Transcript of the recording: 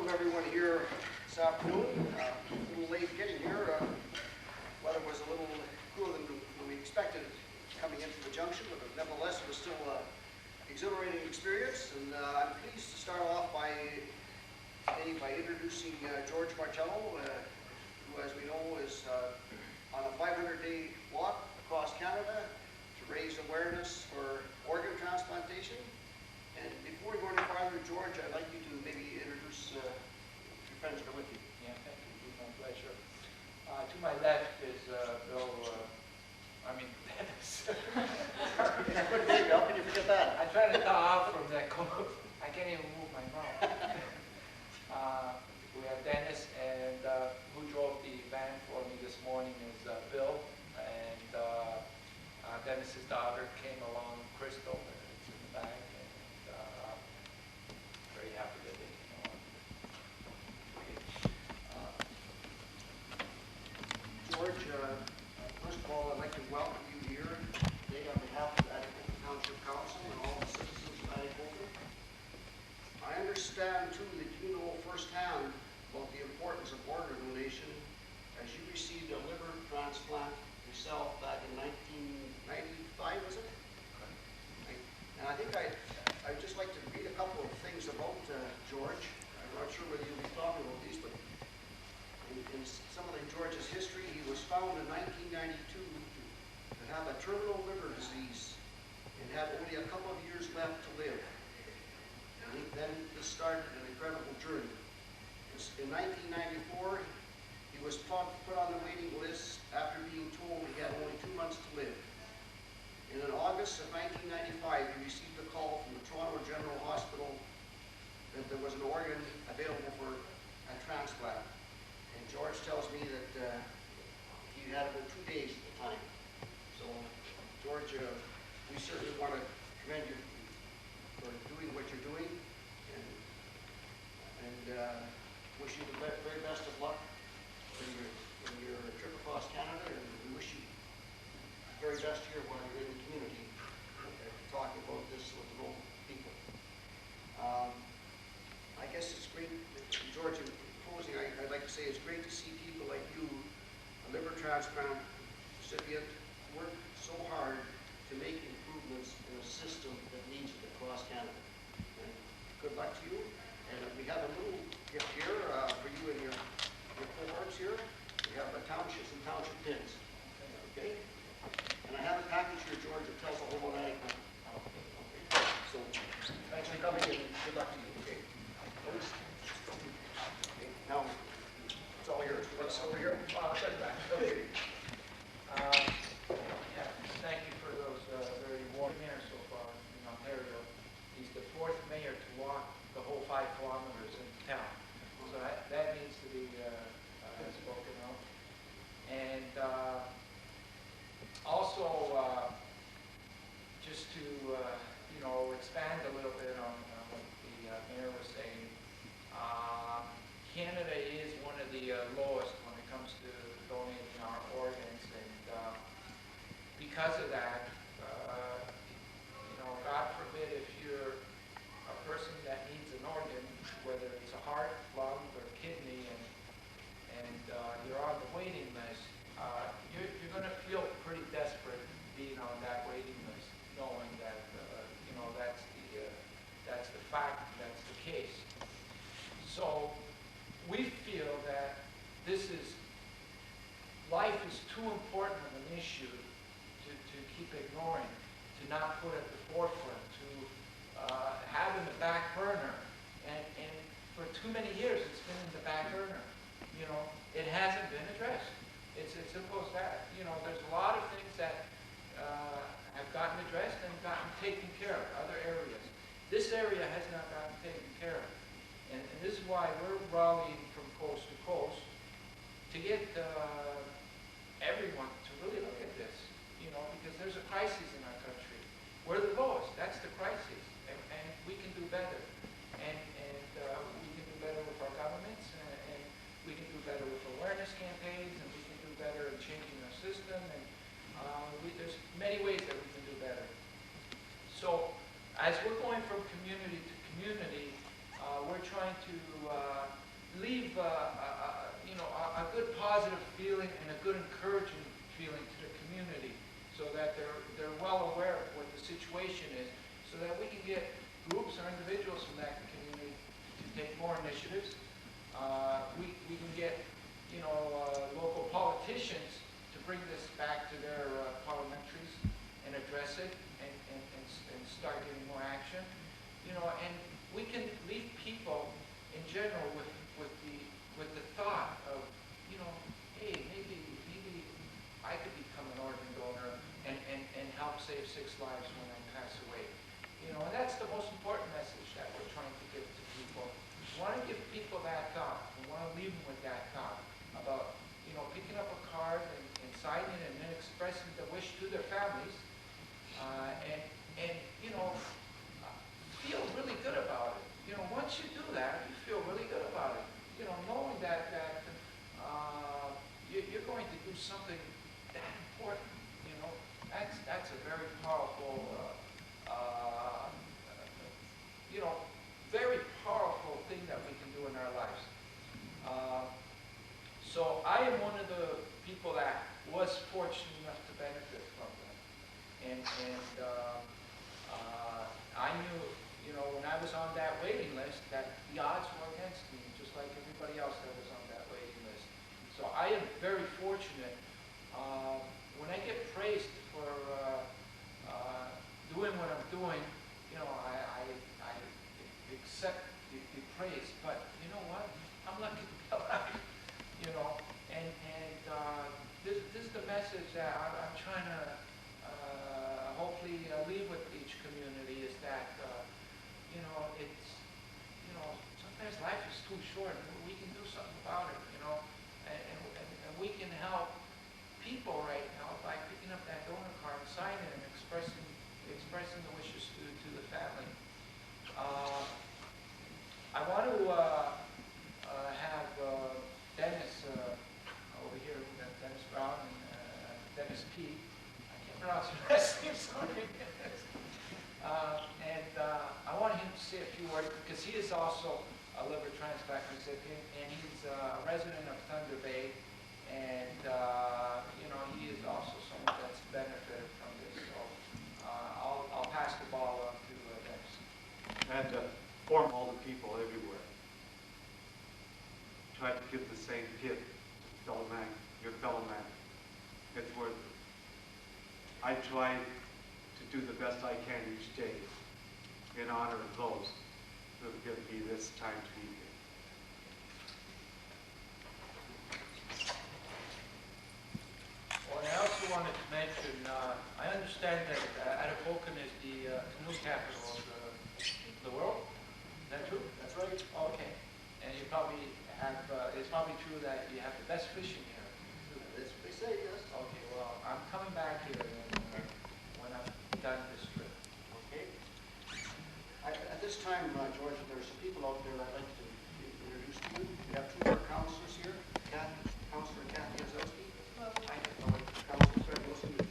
welcome everyone here this afternoon. A little late getting here. Weather was a little cooler than we expected coming into the junction, but nevertheless it was still an exhilarating experience. And I'm pleased to start off by introducing George Martello, who, as we know, is on a 500-day walk across Canada to raise awareness for organ transplantation. And before we go any farther, George, I'd like you to maybe introduce your friends that are with you. Yeah, thank you. It's my pleasure. To my left is Bill, Dennis. Good name, how can you forget that? I try to thaw out from that cold. I can't even move my mouth. We have Dennis, and who drove the van for me this morning is Bill, and Dennis's daughter came along, Crystal, it's in the back. Very happy that they came along. George, first of all, I'd like to welcome you here today on behalf of the Atikokan Township Council and all the citizens of Atikokan. I understand, too, that you know firsthand about the importance of organ donation as you received a liver transplant yourself back in 1995, was it? And I think I'd just like to read a couple of things about George. I'm not sure whether you'll be talking about these, but in some of George's history, he was found in 1992 to have a terminal liver disease and had only a couple of years left to live. And then this started an incredible journey. In 1994, he was put on the waiting list after being told he had only 2 months to live. And in August of 1995, he received a call from the Toronto General Hospital that there was an organ available for a transplant. And George tells me that he had about 2 days at the time. So, George, we certainly want to commend you for doing what you're doing, and wish you the very best of luck in your trip across Canada, and we wish you the very best here while you're in the community talking about this with the local people. I guess it's great, George, in closing, I'd like to say it's great to see people like you, a liver transplant recipient, work so hard to make improvements in a system that needs it across Canada. And good luck to you. And we have a little gift here for you and your cohorts here. We have townships and township pins. Okay? And I have a package here, George, that tells a whole lot of anything. Okay. So thanks for coming in. Good luck to you. Okay. Okay. Now it's all yours. What's over here? I'll check back. Okay. Yeah, thank you for those very warm mayor so far in Ontario. He's the 4th mayor to walk the whole 5 kilometers in town. So that needs to be spoken of. And also, just to expand a little bit on what the mayor was saying, Canada is one of the lowest when it comes to donating our organs, and because of that, God forbid if you're a person that needs an organ, whether it's a heart, lung, or kidney, and you're on the waiting list, you're going to feel pretty desperate being on that waiting list, knowing that that's the fact, that's the case. So we feel that life is too important of an issue to keep ignoring, to not put at the forefront, to have in the back burner. And for too many years, it's been in the back burner. It hasn't been addressed. It's as simple as that. There's a lot of things that have gotten addressed and gotten taken care of, other areas. This area has not gotten taken care of. And this is why we're rallying from coast to coast to get everyone to really look at this, because there's a crisis in our country. We're the lowest. That's the crisis. And we can do better. And we can do better with our governments, and we can do better with awareness campaigns, and we can do better in changing our system. And there's many ways that we can do better. So as we're going from community to community, we're trying to a good positive feeling and a good encouraging feeling to the community, so that they're well aware of what the situation is, so that we can get groups or individuals from that community to take more initiatives. We can get, local politicians to bring this back to their parliamentaries and address it and start getting more action. And we can leave people in general with the thought of, hey, maybe I could become an organ donor and help save 6 lives when I pass away. And that's the most important message that we're trying to give to people. We want to give people that thought. We want to leave them with that thought about, picking up a card and signing it and then expressing the wish to their families, and feel really good about it. Once you do that, you feel really good about it. Knowing that you're going to do something that important. That's a very powerful, very powerful thing that we can do in our lives. So I am one of the people that was fortunate enough to benefit from that. And I knew, when I was on that waiting list, that the odds were against me, just like everybody else that was on that waiting list. So I am very fortunate. When I get praised for doing what I'm doing, I accept the praise. But you know what? I'm lucky to be alive. This is the message that I'm trying to hopefully leave with each community, is that it's sometimes life is too short. We can do something about it, and we can help people right now by picking up that donor card, signing it, and expressing the wishes to the family. I want to have Dennis over here. We got Dennis Brown and Dennis P. I can't pronounce your last name, sorry. I want him to say a few words, because he is also a liver transplant recipient, and he's a resident of Thunder Bay, and he is also someone that's benefited from this. So I'll pass the ball on to Dennis. And form all the people everywhere. Try to give the same gift to your fellow man. It's worth it. I try to do the best I can each day in honor of those who have given me this time to be here. Well, I also wanted to mention, I understand that Atikokan is the canoe capital of the world. Is that true? That's right. Okay. And you probably have, it's probably true that you have the best fishing here. That's what they say, yes. Okay, well, I'm coming back here when I'm done this trip. Okay. At this time, George, there's some people out there that I'd like to introduce to you. We have 2 more counselors here. Councilor Kathy Ozowski. Well, I Councilor Fred Wilson.